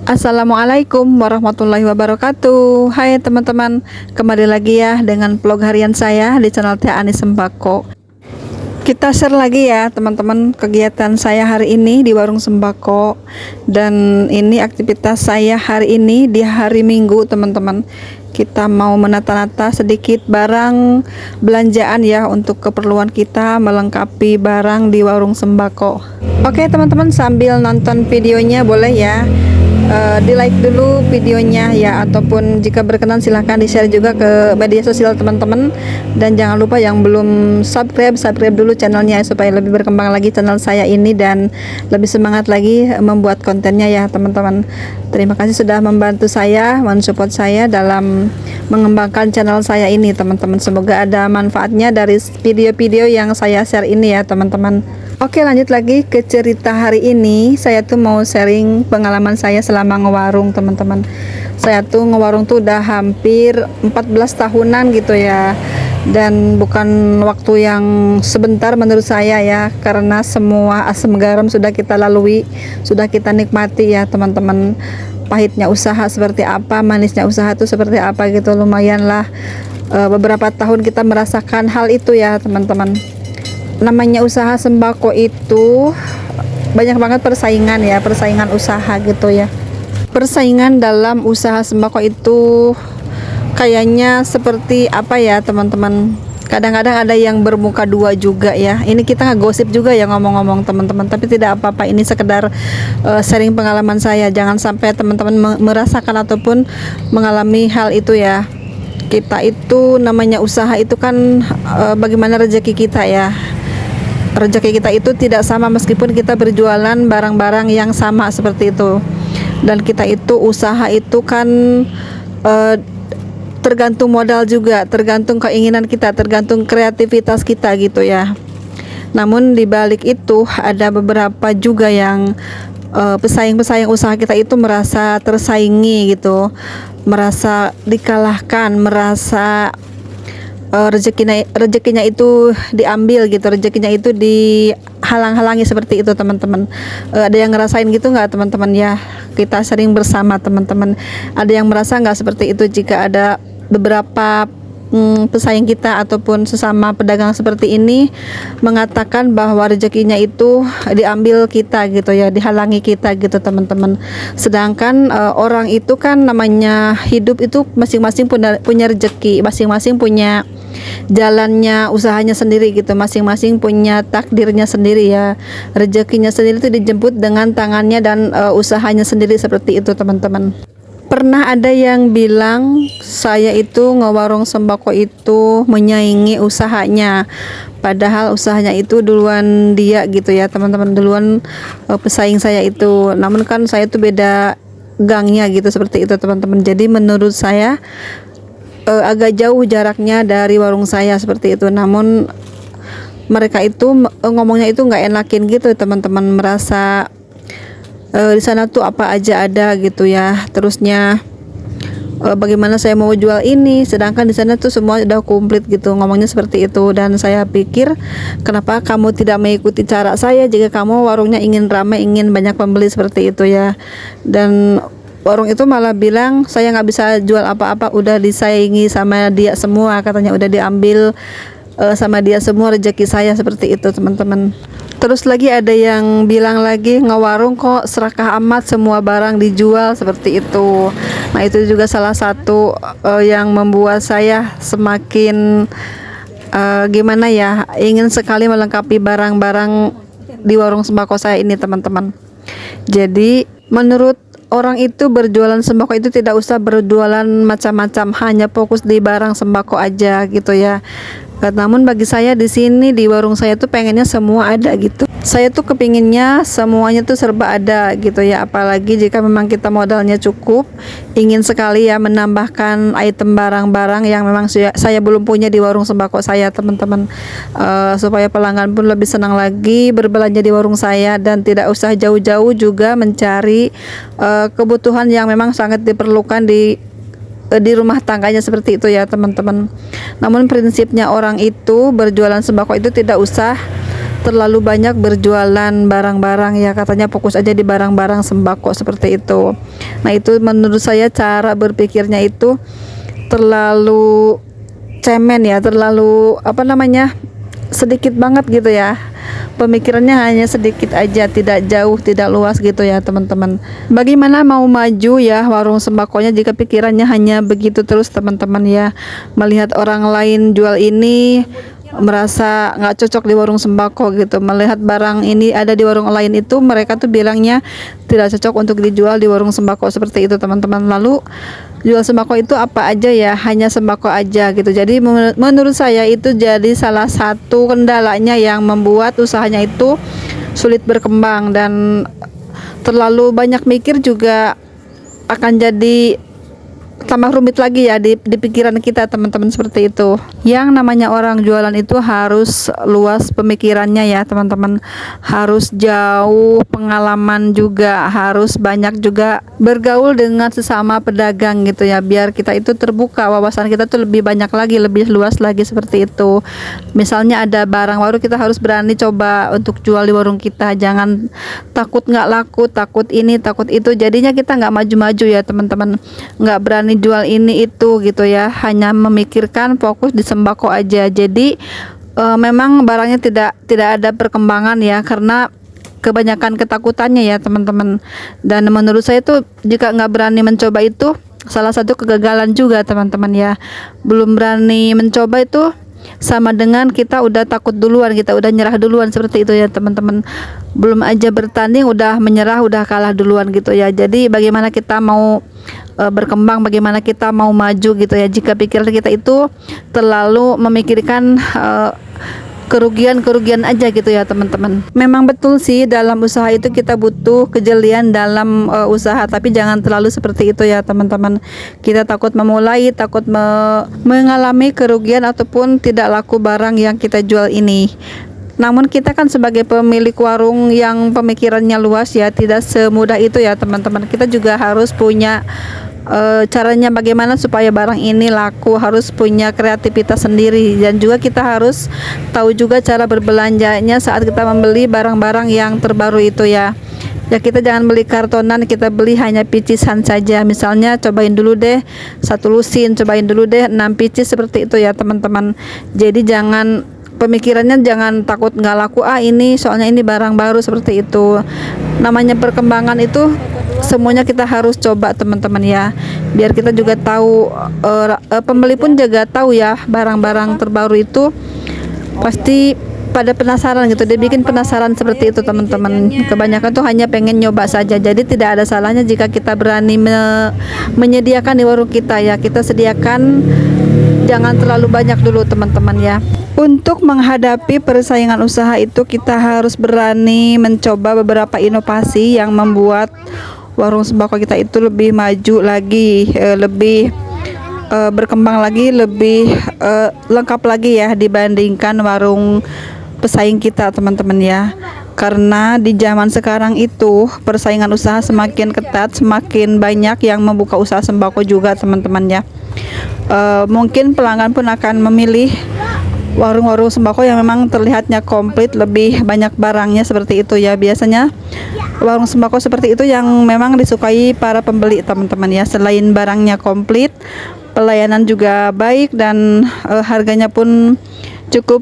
Assalamualaikum warahmatullahi wabarakatuh. Hai teman-teman, kembali lagi ya dengan vlog harian saya di channel Teh Ani Sembako. Kita share lagi ya teman-teman kegiatan saya hari ini di warung sembako. Dan ini aktivitas saya hari ini di hari Minggu teman-teman. Kita mau menata-nata sedikit barang belanjaan ya untuk keperluan kita melengkapi barang di warung sembako. Oke teman-teman, sambil nonton videonya boleh ya di like dulu videonya ya, ataupun jika berkenan silahkan di share juga ke media sosial teman-teman. Dan jangan lupa yang belum subscribe dulu channelnya supaya lebih berkembang lagi channel saya ini dan lebih semangat lagi membuat kontennya ya teman-teman. Terima kasih sudah membantu saya, mensupport saya dalam mengembangkan channel saya ini teman-teman. Semoga ada manfaatnya dari video-video yang saya share ini ya teman-teman. Oke, lanjut lagi ke cerita hari ini. Saya tuh mau sharing pengalaman saya selama ngewarung teman-teman. Saya tuh ngewarung tuh udah hampir 14 tahunan gitu ya. Dan bukan waktu yang sebentar menurut saya ya, karena semua asam garam sudah kita lalui, sudah kita nikmati ya teman-teman. Pahitnya usaha seperti apa, manisnya usaha tuh seperti apa gitu. Lumayan lah beberapa tahun kita merasakan hal itu ya teman-teman. Namanya usaha sembako itu banyak banget persaingan ya, persaingan usaha gitu ya. Persaingan dalam usaha sembako itu kayaknya seperti apa ya teman-teman, kadang-kadang ada yang bermuka dua juga ya. Ini kita ngegosip juga ya ngomong-ngomong teman-teman, tapi tidak apa-apa, ini sekedar sharing pengalaman saya. Jangan sampai teman-teman merasakan ataupun mengalami hal itu ya. Kita itu namanya usaha itu kan bagaimana rezeki kita ya. Rezeki kita itu tidak sama meskipun kita berjualan barang-barang yang sama seperti itu. Dan kita itu usaha itu kan tergantung modal juga, tergantung keinginan kita, tergantung kreativitas kita gitu ya. Namun di balik itu ada beberapa juga yang pesaing-pesaing usaha kita itu merasa tersaingi gitu, merasa dikalahkan, merasa rezekinya itu diambil gitu, rezekinya itu dihalang-halangi seperti itu teman-teman. Ada yang ngerasain gitu nggak teman-teman ya? Kita sering bersama teman-teman. Ada yang merasa nggak seperti itu jika ada beberapa pesaing kita ataupun sesama pedagang seperti ini mengatakan bahwa rezekinya itu diambil kita gitu ya, dihalangi kita gitu teman-teman. Sedangkan orang itu kan namanya hidup itu masing-masing punya rezeki, masing-masing punya jalannya, usahanya sendiri gitu, masing-masing punya takdirnya sendiri ya. Rezekinya sendiri itu dijemput dengan tangannya dan usahanya sendiri seperti itu teman-teman. Pernah ada yang bilang saya itu ngewarung sembako itu menyaingi usahanya, padahal usahanya itu duluan dia gitu ya teman-teman, duluan pesaing saya itu. Namun kan saya itu beda gangnya gitu seperti itu teman-teman. Jadi menurut saya agak jauh jaraknya dari warung saya seperti itu. Namun mereka itu ngomongnya itu nggak enakin gitu teman-teman, merasa di sana tuh apa aja ada gitu ya. Terusnya bagaimana saya mau jual ini sedangkan di sana tuh semua udah komplit gitu, ngomongnya seperti itu. Dan saya pikir, kenapa kamu tidak mengikuti cara saya jika kamu warungnya ingin ramai, ingin banyak pembeli seperti itu ya. Dan warung itu malah bilang saya nggak bisa jual apa-apa, udah disaingi sama dia semua, katanya udah diambil sama dia semua rezeki saya seperti itu teman-teman. Terus lagi ada yang bilang lagi, ngewarung kok serakah amat, semua barang dijual seperti itu. Nah itu juga salah satu yang membuat saya semakin gimana ya, ingin sekali melengkapi barang-barang di warung sembako saya ini teman-teman. Jadi menurut orang itu berjualan sembako itu tidak usah berjualan macam-macam, hanya fokus di barang sembako aja gitu ya. Namun bagi saya di sini di warung saya tuh pengennya semua ada gitu. Saya tuh kepinginnya semuanya tuh serba ada gitu ya. Apalagi jika memang kita modalnya cukup, ingin sekali ya menambahkan item barang-barang yang memang saya belum punya di warung sembako saya teman-teman, supaya pelanggan pun lebih senang lagi berbelanja di warung saya dan tidak usah jauh-jauh juga mencari kebutuhan yang memang sangat diperlukan di rumah tangganya seperti itu ya teman-teman. Namun prinsipnya orang itu berjualan sembako itu tidak usah terlalu banyak berjualan barang-barang ya, katanya fokus aja di barang-barang sembako seperti itu. Nah itu menurut saya cara berpikirnya itu terlalu cemen ya, terlalu apa namanya, sedikit banget gitu ya. Pemikirannya hanya sedikit aja, tidak jauh, tidak luas gitu ya teman-teman. Bagaimana mau maju ya warung sembakonya jika pikirannya hanya begitu terus teman-teman ya. Melihat orang lain jual ini merasa nggak cocok di warung sembako gitu, melihat barang ini ada di warung lain itu mereka tuh bilangnya tidak cocok untuk dijual di warung sembako seperti itu teman-teman. Lalu jual sembako itu apa aja ya, hanya sembako aja gitu. Jadi menurut saya itu jadi salah satu kendalanya yang membuat usahanya itu sulit berkembang, dan terlalu banyak mikir juga akan jadi tambah rumit lagi ya di pikiran kita teman-teman seperti itu. Yang namanya orang jualan itu harus luas pemikirannya ya teman-teman, harus jauh pengalaman juga, harus banyak juga bergaul dengan sesama pedagang gitu ya, biar kita itu terbuka, wawasan kita tuh lebih banyak lagi, lebih luas lagi seperti itu. Misalnya ada barang baru, kita harus berani coba untuk jual di warung kita, jangan takut nggak laku, takut ini takut itu, jadinya kita nggak maju-maju ya teman-teman, nggak berani jual ini itu gitu ya, hanya memikirkan fokus di sembako aja. Jadi memang barangnya tidak ada perkembangan ya, karena kebanyakan ketakutannya ya teman-teman. Dan menurut saya itu jika nggak berani mencoba itu salah satu kegagalan juga teman-teman ya. Belum berani mencoba itu sama dengan kita udah takut duluan, kita udah nyerah duluan seperti itu ya teman-teman. Belum aja bertanding udah menyerah, udah kalah duluan gitu ya. Jadi bagaimana kita mau berkembang, bagaimana kita mau maju gitu ya, jika pikiran kita itu terlalu memikirkan kerugian aja gitu ya teman-teman. Memang betul sih dalam usaha itu kita butuh kejelian dalam usaha, tapi jangan terlalu seperti itu ya teman-teman. Kita takut memulai, takut mengalami kerugian ataupun tidak laku barang yang kita jual ini. Namun kita kan sebagai pemilik warung yang pemikirannya luas ya, tidak semudah itu ya teman-teman. Kita juga harus punya caranya bagaimana supaya barang ini laku, harus punya kreativitas sendiri, dan juga kita harus tahu juga cara berbelanjanya saat kita membeli barang-barang yang terbaru itu ya. Ya kita jangan beli kartonan, kita beli hanya picisan saja. Misalnya cobain dulu deh 1 lusin, cobain dulu deh 6 picis seperti itu ya teman-teman. Jadi jangan pemikirannya jangan takut nggak laku, ini soalnya ini barang baru seperti itu. Namanya perkembangan itu semuanya kita harus coba teman-teman ya, biar kita juga tahu, pembeli pun juga tahu ya, barang-barang terbaru itu pasti pada penasaran gitu, dia bikin penasaran seperti itu teman-teman. Kebanyakan tuh hanya pengen nyoba saja, jadi tidak ada salahnya jika kita berani menyediakan di warung kita ya. Kita sediakan jangan terlalu banyak dulu teman-teman ya. Untuk menghadapi persaingan usaha itu kita harus berani mencoba beberapa inovasi yang membuat warung sembako kita itu lebih maju lagi, lebih berkembang lagi, lebih lengkap lagi ya dibandingkan warung pesaing kita teman-teman ya. Karena di zaman sekarang itu persaingan usaha semakin ketat, semakin banyak yang membuka usaha sembako juga teman-teman ya. Mungkin pelanggan pun akan memilih warung-warung sembako yang memang terlihatnya komplit, lebih banyak barangnya seperti itu ya. Biasanya warung sembako seperti itu yang memang disukai para pembeli teman-teman ya. Selain barangnya komplit, pelayanan juga baik, dan harganya pun cukup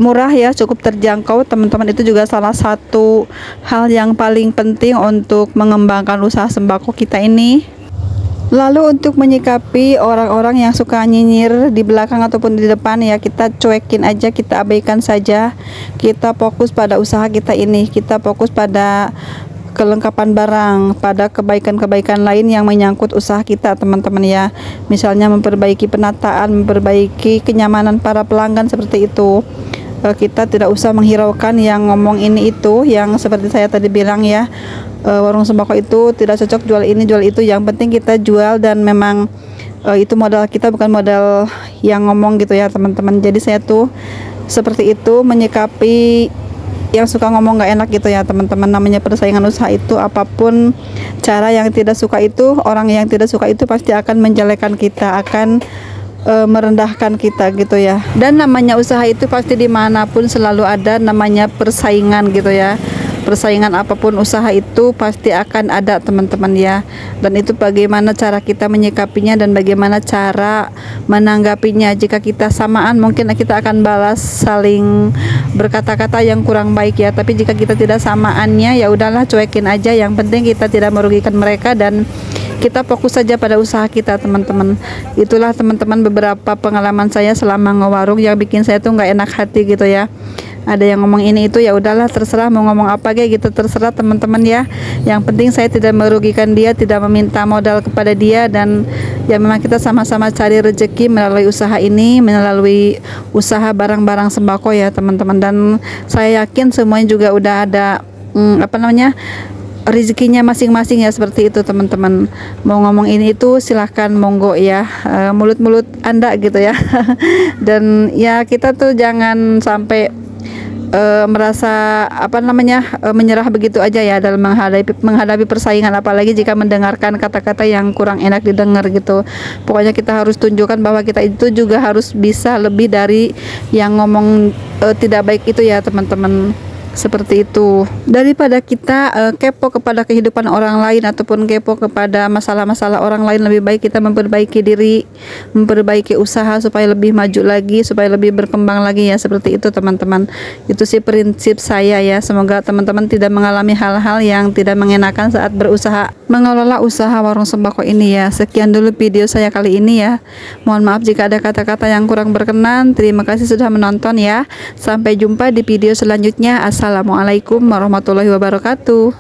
murah ya, cukup terjangkau teman-teman. Itu juga salah satu hal yang paling penting untuk mengembangkan usaha sembako kita ini. Lalu untuk menyikapi orang-orang yang suka nyinyir di belakang ataupun di depan ya, kita cuekin aja, kita abaikan saja. Kita fokus pada usaha kita ini, kita fokus pada kelengkapan barang, pada kebaikan-kebaikan lain yang menyangkut usaha kita teman-teman ya. Misalnya memperbaiki penataan, memperbaiki kenyamanan para pelanggan seperti itu. Kita tidak usah menghiraukan yang ngomong ini itu, yang seperti saya tadi bilang ya, warung sembako itu tidak cocok jual ini jual itu. Yang penting kita jual, dan memang itu modal kita, bukan modal yang ngomong gitu ya teman-teman. Jadi saya tuh seperti itu menyikapi yang suka ngomong nggak enak gitu ya teman-teman. Namanya persaingan usaha itu, apapun cara yang tidak suka itu, orang yang tidak suka itu pasti akan menjelekan kita, akan merendahkan kita gitu ya. Dan namanya usaha itu pasti dimanapun selalu ada namanya persaingan gitu ya. persaingan apapun usaha itu pasti akan ada teman-teman ya. Dan itu bagaimana cara kita menyikapinya dan bagaimana cara menanggapinya. Jika kita samaan mungkin kita akan balas saling berkata-kata yang kurang baik ya. Tapi jika kita tidak samaannya ya udahlah, cuekin aja. Yang penting kita tidak merugikan mereka dan kita fokus saja pada usaha kita teman-teman. Itulah teman-teman beberapa pengalaman saya selama ngewarung yang bikin saya tuh nggak enak hati gitu ya. Ada yang ngomong ini itu, ya udahlah terserah mau ngomong apa kayak gitu, terserah teman-teman ya. Yang penting saya tidak merugikan dia, tidak meminta modal kepada dia, dan ya memang kita sama-sama cari rezeki melalui usaha ini, melalui usaha barang-barang sembako ya teman-teman. Dan saya yakin semuanya juga udah ada rezekinya masing-masing ya, seperti itu teman-teman. Mau ngomong ini itu silahkan monggo ya, mulut-mulut Anda gitu ya. Dan ya kita tuh jangan sampai merasa menyerah begitu aja ya dalam menghadapi persaingan, apalagi jika mendengarkan kata-kata yang kurang enak didengar gitu. Pokoknya kita harus tunjukkan bahwa kita itu juga harus bisa lebih dari yang ngomong tidak baik itu ya teman-teman. Seperti itu, daripada kita kepo kepada kehidupan orang lain ataupun kepo kepada masalah-masalah orang lain, lebih baik kita memperbaiki diri, memperbaiki usaha supaya lebih maju lagi, supaya lebih berkembang lagi ya. Seperti itu teman-teman, itu sih prinsip saya ya. Semoga teman-teman tidak mengalami hal-hal yang tidak mengenakan saat berusaha mengelola usaha warung sembako ini ya. Sekian dulu video saya kali ini ya, mohon maaf jika ada kata-kata yang kurang berkenan. Terima kasih sudah menonton ya, sampai jumpa di video selanjutnya. Assalamualaikum warahmatullahi wabarakatuh.